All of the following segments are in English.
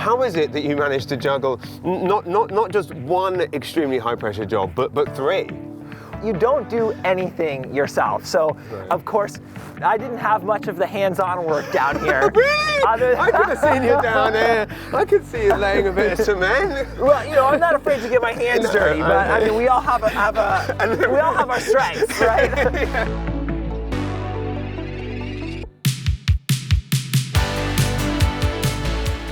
How is it that you managed to juggle not just one extremely high-pressure job, but three? You don't do anything yourself. So, of course, I didn't have much of the hands-on work down here. Really? I could have seen you down there. I could see you laying a bit of cement. Well, you know, I'm not afraid to get my hands dirty, but I mean, we all have our strengths, right? Yeah.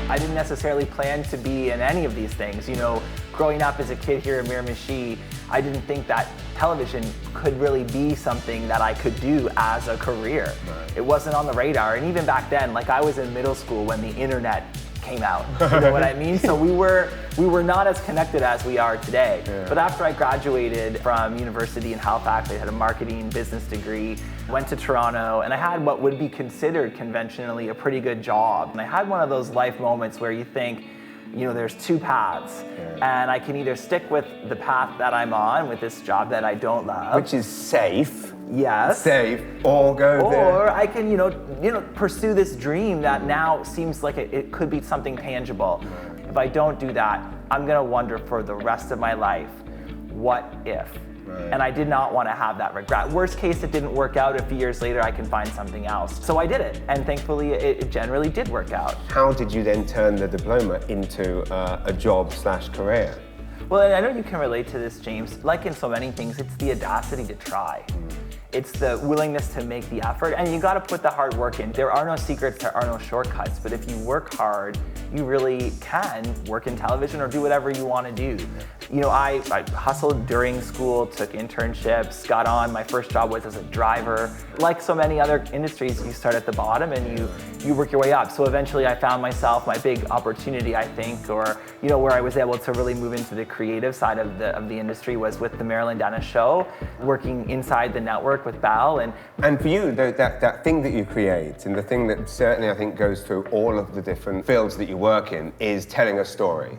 I didn't necessarily plan to be in any of these things. You know, growing up as a kid here in Miramichi, I didn't think that television could really be something that I could do as a career. Right. It wasn't on the radar, and even back then, like I was in middle school when the internet came out. You know what I mean? So we were not as connected as we are today. Yeah. But after I graduated from university in Halifax, I had a marketing business degree, went to Toronto, and I had what would be considered conventionally a pretty good job. And I had one of those life moments where you think, you know, there's two paths, and I can either stick with the path that I'm on with this job that I don't love, which is safe. Yes. Safe, or go there. Or I can, you know, pursue this dream that now seems like it could be something tangible. Right. If I don't do that, I'm gonna wonder for the rest of my life, what if? Right. And I did not want to have that regret. Worst case, it didn't work out. A few years later, I can find something else. So I did it, and thankfully, it generally did work out. How did you then turn the diploma into a job/career? Well, and I know you can relate to this, James. Like in so many things, it's the audacity to try. It's the willingness to make the effort, and you got to put the hard work in. There are no secrets, there are no shortcuts, but if you work hard, you really can work in television or do whatever you want to do. You know, I hustled during school, took internships, got on. My first job was as a driver. Like so many other industries, you start at the bottom and you work your way up. So eventually I found myself, my big opportunity, I think, or, you know, where I was able to really move into the creative side of the industry was with the Marilyn Dennis show, working inside the network with Bell. And for you, that thing that you create, and the thing that certainly I think goes through all of the different fields that you work in, is telling a story.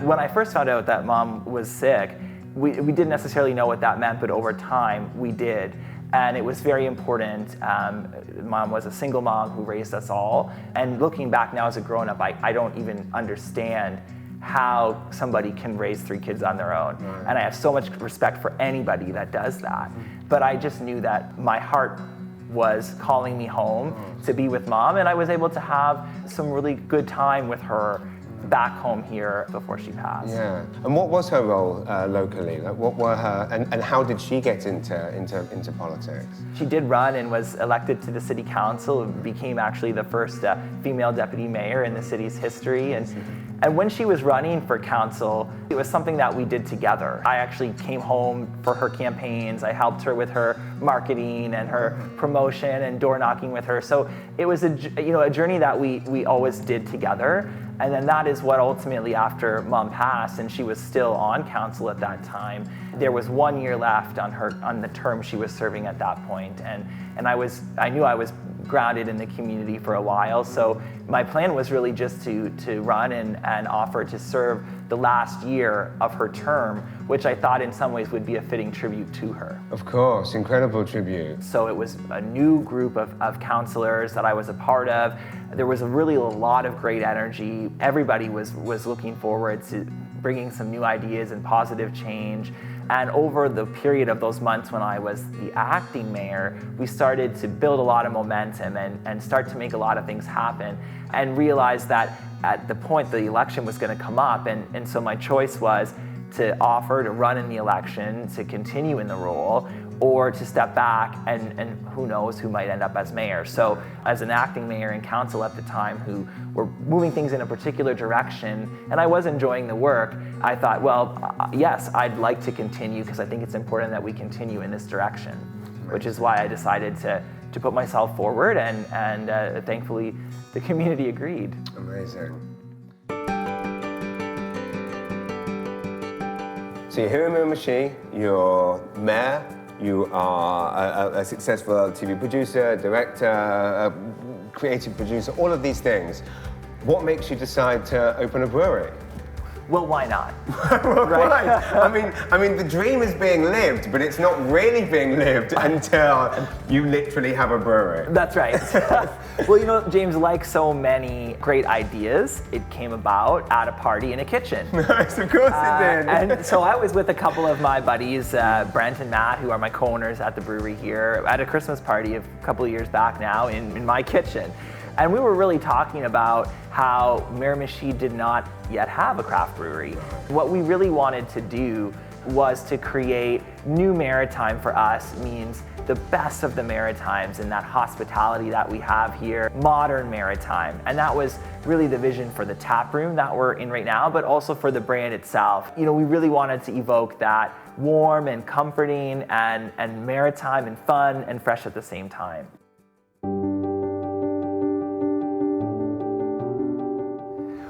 When I first found out that Mom was sick, we didn't necessarily know what that meant, but over time we did. And it was very important. Mom was a single mom who raised us all. And looking back now as a grown-up, I don't even understand how somebody can raise 3 kids on their own. Right. And I have so much respect for anybody that does that. But I just knew that my heart was calling me home to be with Mom, and I was able to have some really good time with her back home here before she passed. Yeah. And what was her role locally? Like, what were her, and how did she get into politics? She did run and was elected to the city council, and became actually the first female deputy mayor in the city's history. And when she was running for council, it was something that we did together. I actually came home for her campaigns. I helped her with her marketing and her promotion and door knocking with her. So it was a journey that we always did together. And then that is what ultimately, after Mom passed, and she was still on council at that time, there was 1 year left on the term she was serving at that point. And I knew I was grounded in the community for a while, so my plan was really just to run and offer to serve the last year of her term, which I thought in some ways would be a fitting tribute to her. Of course, incredible tribute. So it was a new group of counselors that I was a part of. There was really a lot of great energy. Everybody was looking forward to bringing some new ideas and positive change. And over the period of those months when I was the acting mayor, we started to build a lot of momentum and start to make a lot of things happen, and realize that at the point the election was going to come up, and so my choice was to offer to run in the election, to continue in the role, or to step back, and who knows who might end up as mayor. So as an acting mayor and council at the time who were moving things in a particular direction, and I was enjoying the work, I thought, well, yes, I'd like to continue, because I think it's important that we continue in this direction, which is why I decided to put myself forward, and thankfully the community agreed. Amazing. So you're here in Miramichi, you're mayor, you are a successful TV producer, director, creative producer, all of these things. What makes you decide to open a brewery? Well, why not? Right. I mean, the dream is being lived, but it's not really being lived until you literally have a brewery. That's right. Well, you know, James, like so many great ideas, it came about at a party in a kitchen. Nice, of course it did. And so I was with a couple of my buddies, Brent and Matt, who are my co-owners at the brewery here, at a Christmas party a couple of years back now in my kitchen. And we were really talking about how Miramichi did not yet have a craft brewery. What we really wanted to do was to create new Maritime for us, means the best of the Maritimes and that hospitality that we have here, modern Maritime. And that was really the vision for the tap room that we're in right now, but also for the brand itself. You know, we really wanted to evoke that warm and comforting and maritime and fun and fresh at the same time.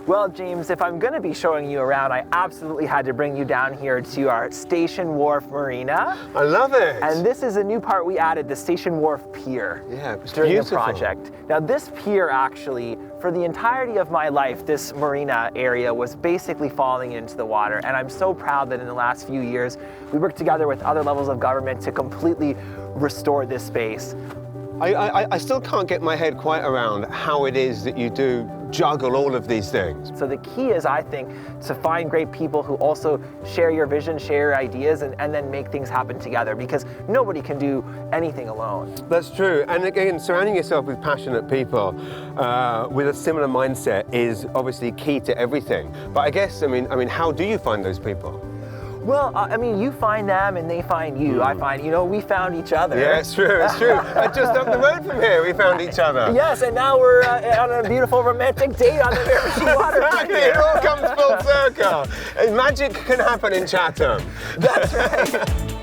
Well, James, if I'm going to be showing you around, I absolutely had to bring you down here to our Station Wharf Marina. I love it. And this is a new part we added, the Station Wharf Pier. Yeah, it's during beautiful. the project. Now, this pier actually, for the entirety of my life, this marina area was basically falling into the water. And I'm so proud that in the last few years, we worked together with other levels of government to completely restore this space. I still can't get my head quite around how it is that you do juggle all of these things. So the key is, I think, to find great people who also share your vision, share your ideas, and then make things happen together, because nobody can do anything alone. That's true. And again, surrounding yourself with passionate people with a similar mindset is obviously key to everything. But I guess, I mean, how do you find those people? Well, I mean, you find them and they find you. I find, you know, we found each other. Yeah, it's true, it's true. Just up the road from here, we found each other. Yes, and now we're on a beautiful romantic date on the Miramichi water. Exactly, it all comes full circle. And magic can happen in Chatham. That's right.